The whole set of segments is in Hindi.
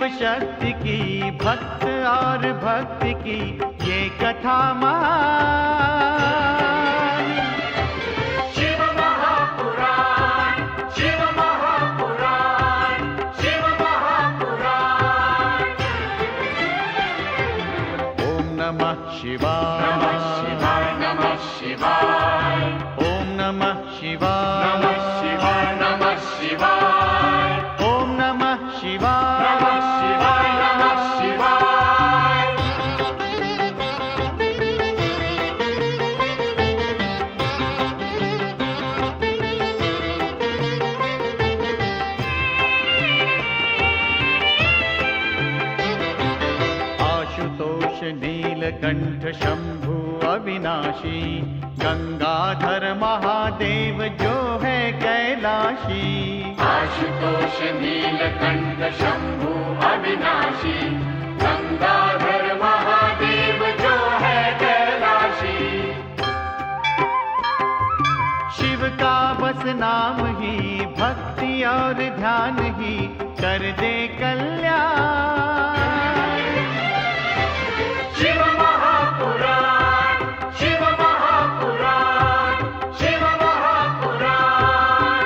शक्ति की, भक्त और भक्ति की ये कथा महान। शिव महापुराण, शिव महापुराण, शिव महापुराण। ओम नमः शिवाय, नमः शिवाय, नमः शिवाय। ओम नमः शिवाय, नमः शिवाय, नमः शिवाय। ओम नमः शिवाय, नमः शिवाय, नमः शिवाय। आशुतोष नीलकंठ शंभु अविनाशी, गंगाधर महादेव जो है कैलाशी। आशुतोष नीलकंठ शंभु अविनाशी, गंगाधर महादेव जो है कैलाशी। शिव का बस नाम ही, भक्ति और ध्यान ही कर दे कल्याण। शिव महापुराण, शिव महापुराण, शिव महापुराण।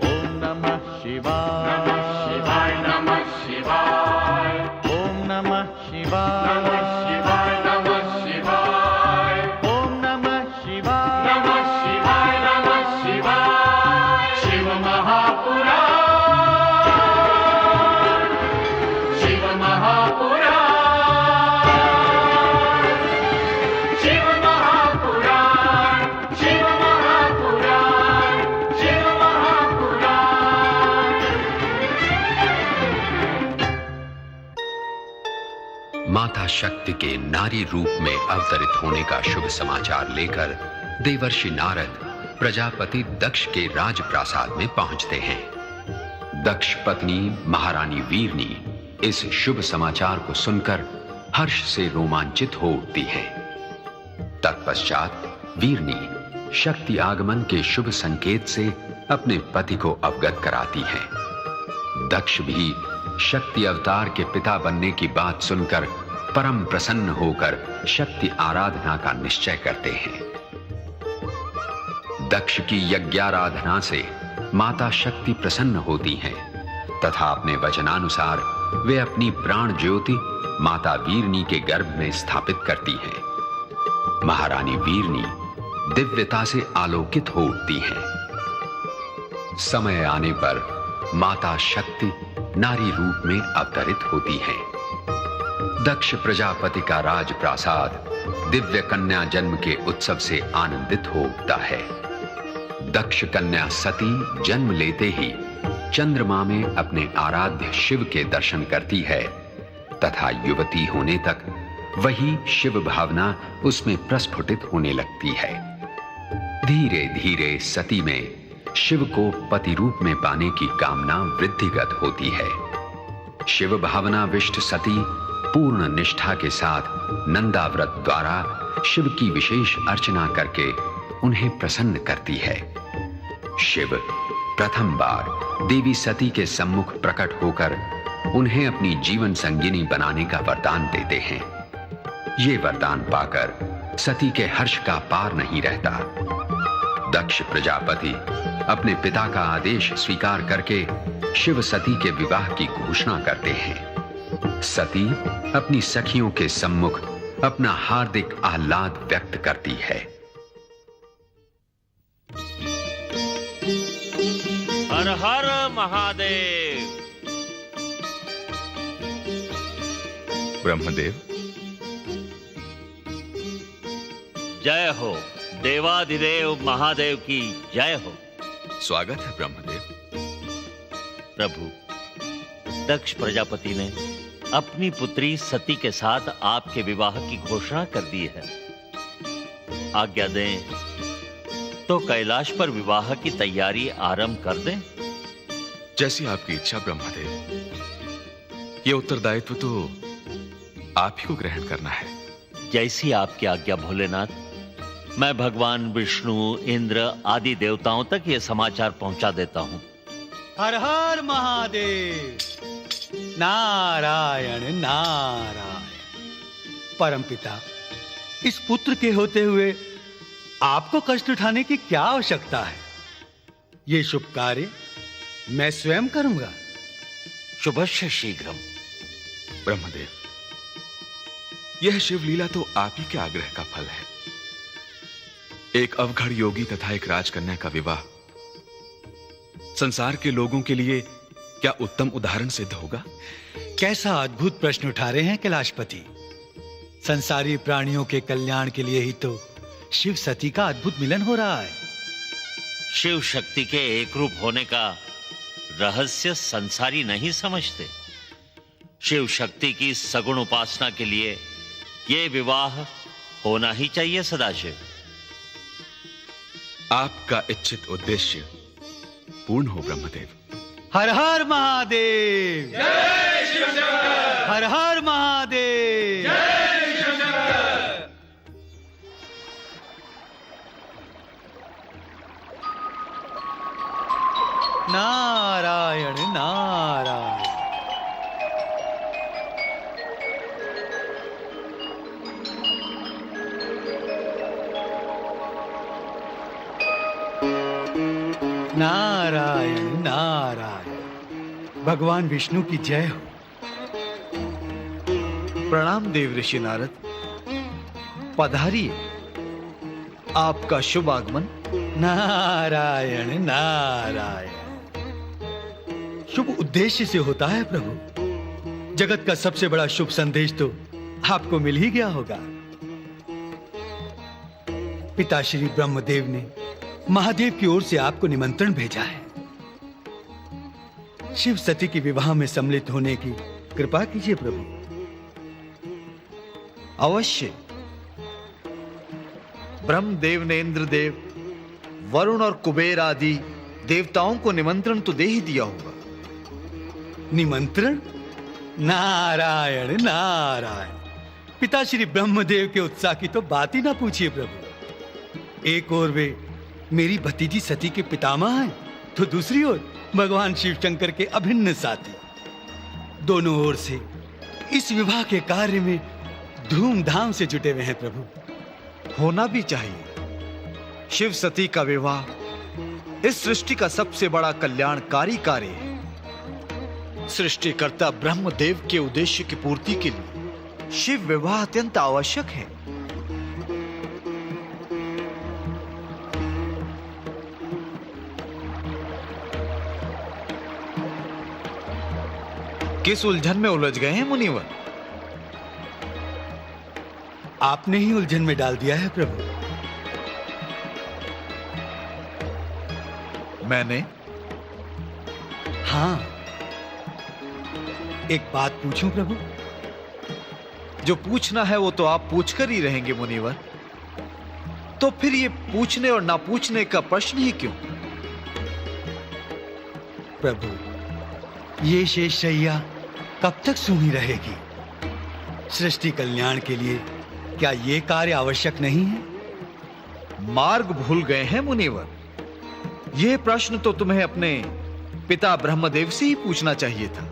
ओम नमः शिवाय, नमः शिवाय, नमः शिवाय। ओम नमः शिवाय, नमः शिवाय, नमः शिवाय। ओम नमः शिवाय, नमः शिवाय, नमः शिवाय। शिव महापुराण, शिव महापुराण, शिव महापुराण, शिव महापुराण, शिव महापुराण। माता शक्ति के नारी रूप में अवतरित होने का शुभ समाचार लेकर देवर्षि नारद प्रजापति दक्ष के राजप्रासाद में पहुंचते हैं। दक्ष पत्नी महारानी वीरनी इस शुभ समाचार को सुनकर हर्ष से रोमांचित हो उठती है। तत्पश्चात वीरनी शक्ति आगमन के शुभ संकेत से अपने पति को अवगत कराती है। दक्ष भी शक्ति अवतार के पिता बनने की बात सुनकर परम प्रसन्न होकर शक्ति आराधना का निश्चय करते हैं। दक्ष की यज्ञाराधना से माता शक्ति प्रसन्न होती हैं तथा अपने वचनानुसार वे अपनी प्राण ज्योति माता वीरनी के गर्भ में स्थापित करती हैं। महारानी वीरनी दिव्यता से आलोकित हो उठती हैं। समय आने पर माता शक्ति नारी रूप में अवतरित होती हैं। दक्ष प्रजापति का राजप्रासाद दिव्य कन्या जन्म के उत्सव से आनंदित हो उठता है। दक्ष कन्या सती जन्म लेते ही चंद्रमा में अपने आराध्य शिव के दर्शन करती है तथा युवती होने तक वही शिव भावना उसमें प्रस्फुटित होने लगती है। धीरे धीरे सती में शिव को पति रूप में पाने की कामना वृद्धिगत होती है। शिव भावना विष्ट सती पूर्ण निष्ठा के साथ नंदाव्रत द्वारा शिव की विशेष अर्चना करके उन्हें प्रसन्न करती है। शिव प्रथम बार देवी सती के सम्मुख प्रकट होकर उन्हें अपनी जीवन संगिनी बनाने का वरदान देते हैं। ये वरदान पाकर सती के हर्ष का पार नहीं रहता। दक्ष प्रजापति अपने पिता का आदेश स्वीकार करके शिव सती के विवाह की घोषणा करते हैं। सती अपनी सखियों के सम्मुख अपना हार्दिक आह्लाद व्यक्त करती है। हर हर महादेव। ब्रह्मदेव, जय हो देवाधिदेव महादेव की जय हो। स्वागत है ब्रह्मदेव। प्रभु, दक्ष प्रजापति ने अपनी पुत्री सती के साथ आपके विवाह की घोषणा कर दी है। आज्ञा दें तो कैलाश पर विवाह की तैयारी आरंभ कर दें। जैसी आपकी इच्छा ब्रह्मदेव। ये उत्तरदायित्व तो आप ही को ग्रहण करना है। जैसी आपकी आज्ञा भोलेनाथ। मैं भगवान विष्णु, इंद्र आदि देवताओं तक ये समाचार पहुंचा देता हूं। हर हर महादेव। नारायण नारायण। परमपिता, इस पुत्र के होते हुए आपको कष्ट उठाने की क्या आवश्यकता है? ये शुभ कार्य मैं स्वयं करूंगा। शुभस्य शीघ्रम। ब्रह्मदेव, यह शिवलीला तो आप ही के आग्रह का फल है। एक अवघड़ योगी तथा एक राजकन्या का विवाह संसार के लोगों के लिए क्या उत्तम उदाहरण सिद्ध होगा? कैसा अद्भुत प्रश्न उठा रहे हैं कैलाशपति। संसारी प्राणियों के कल्याण के लिए ही तो शिव सती का अद्भुत मिलन हो रहा है। शिव शक्ति के एक रूप होने का रहस्य संसारी नहीं समझते। शिव शक्ति की सगुण उपासना के लिए यह विवाह होना ही चाहिए सदाशिव। आपका इच्छित उद्देश्य पूर्ण हो ब्रह्मदेव। हर हर महादेव। जय शिव शंकर। हर हर महादेव। जय शिव शंकर। नारायण नारायण। नारायण नारायण। भगवान विष्णु की जय हो। प्रणाम देव ऋषि नारद। पधारिए, आपका शुभ आगमन। नारायण नारायण। शुभ उद्देश्य से होता है प्रभु। जगत का सबसे बड़ा शुभ संदेश तो आपको मिल ही गया होगा। पिता श्री ब्रह्मदेव ने महादेव की ओर से आपको निमंत्रण भेजा है। शिव सती के विवाह में सम्मिलित होने की कृपा कीजिए प्रभु। अवश्य। ब्रह्मदेव ने इंद्रदेव, वरुण और कुबेर आदि देवताओं को निमंत्रण तो दे ही दिया होगा। निमंत्रण? नारायण नारायण। पिता श्री ब्रह्मदेव के उत्साह की तो बात ही ना पूछिए प्रभु। एक ओर वे मेरी भतीजी सती के पितामह हैं, तो दूसरी ओर भगवान शिव शंकर के अभिन्न साथी। दोनों ओर से इस विवाह के कार्य में धूमधाम से जुटे हुए हैं प्रभु। होना भी चाहिए। शिव सती का विवाह इस सृष्टि का सबसे बड़ा कल्याणकारी कार्य है। सृष्टिकर्ता ब्रह्मदेव के उद्देश्य की पूर्ति के लिए शिव विवाह अत्यंत आवश्यक है। किस उलझन में उलझ गए हैं मुनिवर? आपने ही उलझन में डाल दिया है प्रभु। मैंने? हाँ। एक बात पूछूं प्रभु? जो पूछना है वो तो आप पूछकर ही रहेंगे मुनिवर। तो फिर ये पूछने और ना पूछने का प्रश्न ही क्यों? प्रभु, ये शेष शैया कब तक सूनी रहेगी? सृष्टि कल्याण के लिए क्या ये कार्य आवश्यक नहीं है? मार्ग भूल गए हैं मुनिवर। यह प्रश्न तो तुम्हें अपने पिता ब्रह्मदेव से ही पूछना चाहिए था।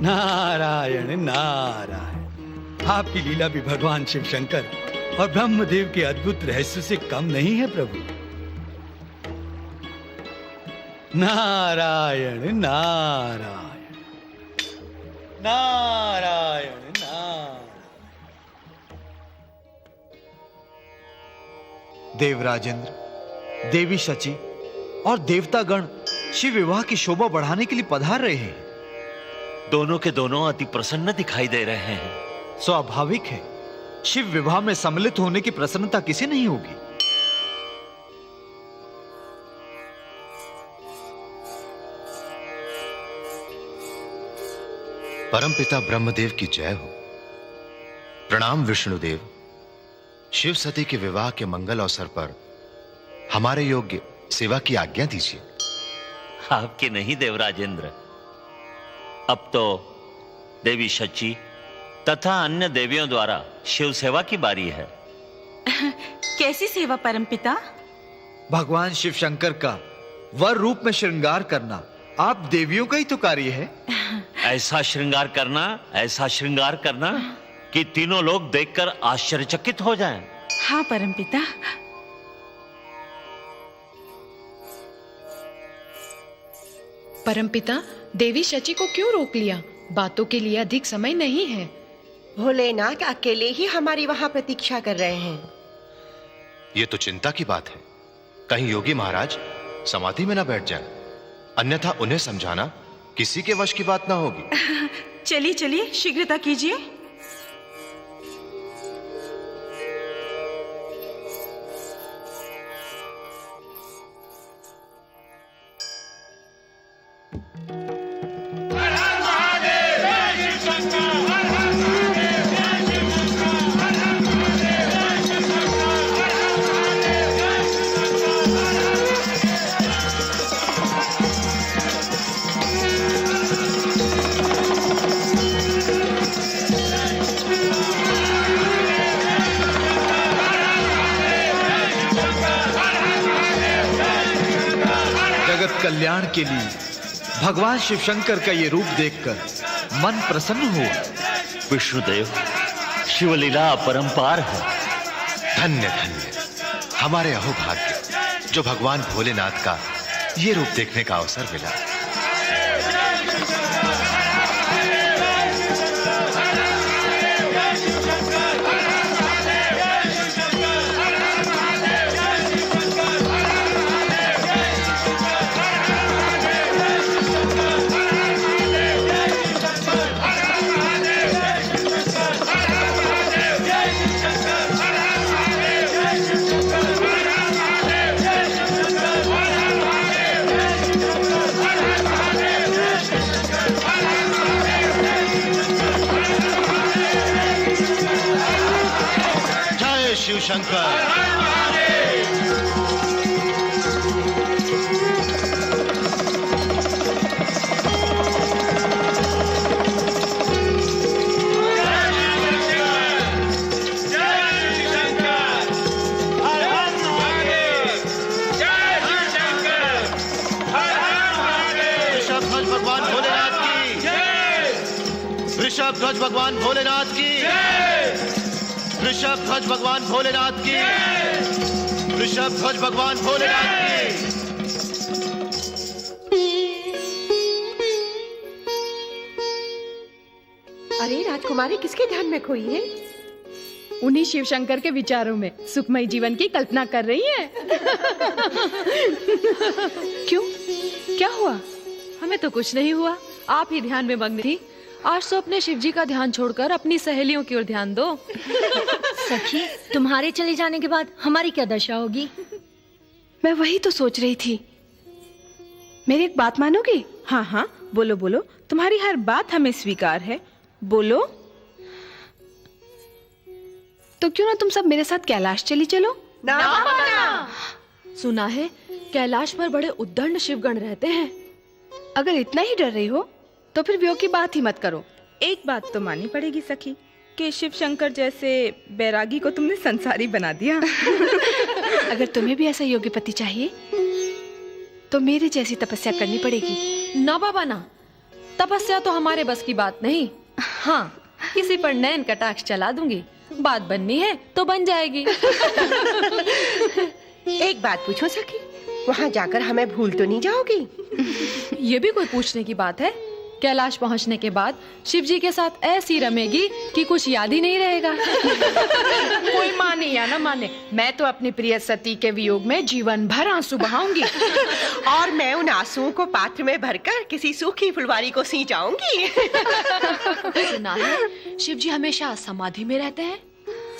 नारायण नारायण। आपकी लीला भी भगवान शिव शंकर और ब्रह्मदेव के अद्भुत रहस्य से कम नहीं है प्रभु। नारायण नारायण। नारायण नारायण। देवराजेंद्र, देवी शची और देवतागण शिव विवाह की शोभा बढ़ाने के लिए पधार रहे हैं। दोनों के दोनों अति प्रसन्न दिखाई दे रहे हैं। स्वाभाविक है, शिव विवाह में सम्मिलित होने की प्रसन्नता किसे नहीं होगी। परमपिता ब्रह्मदेव की जय हो। प्रणाम विष्णुदेव। शिव सती के विवाह के मंगल अवसर पर हमारे योग्य सेवा की आज्ञा दीजिए। आपकी नहीं देवराजेंद्र, अब तो देवी शची तथा अन्य देवियों द्वारा शिव सेवा की बारी है। कैसी सेवा परमपिता? भगवान शिव शंकर का वर रूप में श्रृंगार करना आप देवियों का ही तो कार्य है। ऐसा श्रृंगार करना कि तीनों लोग देखकर आश्चर्यचकित हो जाएं। हाँ परमपिता। परमपिता, देवी शची को क्यों रोक लिया? बातों के लिए अधिक समय नहीं है। भोलेनाथ अकेले ही हमारी वहां प्रतीक्षा कर रहे हैं। यह तो चिंता की बात है। कहीं योगी महाराज समाधि में ना बैठ जाएं, अन्यथा उन्हें समझाना किसी के वश की बात ना होगी। चलिए चलिए, शीघ्रता कीजिए। कल्याण के लिए भगवान शिव शंकर का ये रूप देखकर मन प्रसन्न हुआ। विष्णुदेव, शिवलीला अपरंपार है। धन्य धन्य हमारे अहोभाग्य जो भगवान भोलेनाथ का ये रूप देखने का अवसर मिला। शिव शंकर। ऋषभ ध्वज भगवान भोलेनाथ की, ऋषभ ध्वज भगवान भोलेनाथ की, ऋषभ ध्वज भगवान भोलेनाथ की। अरे राजकुमारी किसके ध्यान में खोई है? उन्हीं शिव शंकर के विचारों में सुखमय जीवन की कल्पना कर रही है। क्यों, क्या हुआ? हमें तो कुछ नहीं हुआ, आप ही ध्यान में मग्न थी। आज तो अपने शिव जी का ध्यान छोड़कर अपनी सहेलियों की ओर ध्यान दो। सखी, तुम्हारे चले जाने के बाद हमारी क्या दशा होगी? मैं वही तो सोच रही थी। मेरी एक बात मानोगी? हाँ हाँ बोलो बोलो, तुम्हारी हर बात हमें स्वीकार है, बोलो। तो क्यों ना तुम सब मेरे साथ कैलाश चली चलो? ना माना। सुना है कैलाश पर बड़े उद्दंड शिवगण रहते हैं। अगर इतना ही डर रही हो तो फिर वियोग की बात ही मत करो। एक बात तो माननी पड़ेगी सखी कि शिव शंकर जैसे बैरागी को तुमने संसारी बना दिया। अगर तुम्हें भी ऐसा योग्य पति चाहिए तो मेरे जैसी तपस्या करनी पड़ेगी। ना बाबा ना, तपस्या तो हमारे बस की बात नहीं। हाँ, किसी पर नैन कटाक्ष चला दूंगी, बात बननी है तो बन जाएगी। एक बात पूछो सखी, वहाँ जाकर हमें भूल तो नहीं जाओगी? ये भी कोई पूछने की बात है? कैलाश पहुंचने के बाद शिव जी के साथ ऐसी रमेगी कि कुछ याद ही नहीं रहेगा। कोई माने या ना माने, मैं तो अपनी प्रिय सती के वियोग में जीवन भर आंसू बहाऊंगी। और मैं उन आंसुओं को पात्र में भरकर किसी सूखी फुलवारी को सींचाऊंगी। सुना है शिव जी हमेशा समाधि में रहते हैं।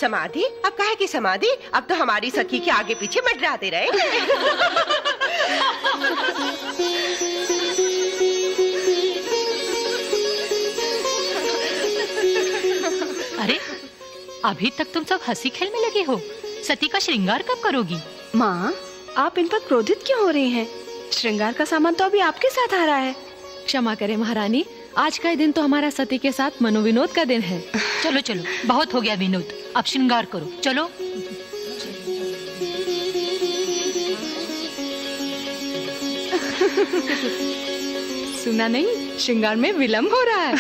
समाधि? अब काहे की समाधि? अब तो हमारी सखी के आगे पीछे मंडराते रहेंगे। अभी तक तुम सब हंसी खेल में लगे हो। सती का श्रृंगार कब करोगी? माँ, आप इन पर क्रोधित क्यों हो रही हैं? श्रृंगार का सामान तो अभी आपके साथ आ रहा है। क्षमा करें महारानी, आज का दिन तो हमारा सती के साथ मनोविनोद का दिन है। चलो चलो, बहुत हो गया विनोद, अब श्रृंगार करो, चलो। सुना नहीं, श्रृंगार में विलंब हो रहा है।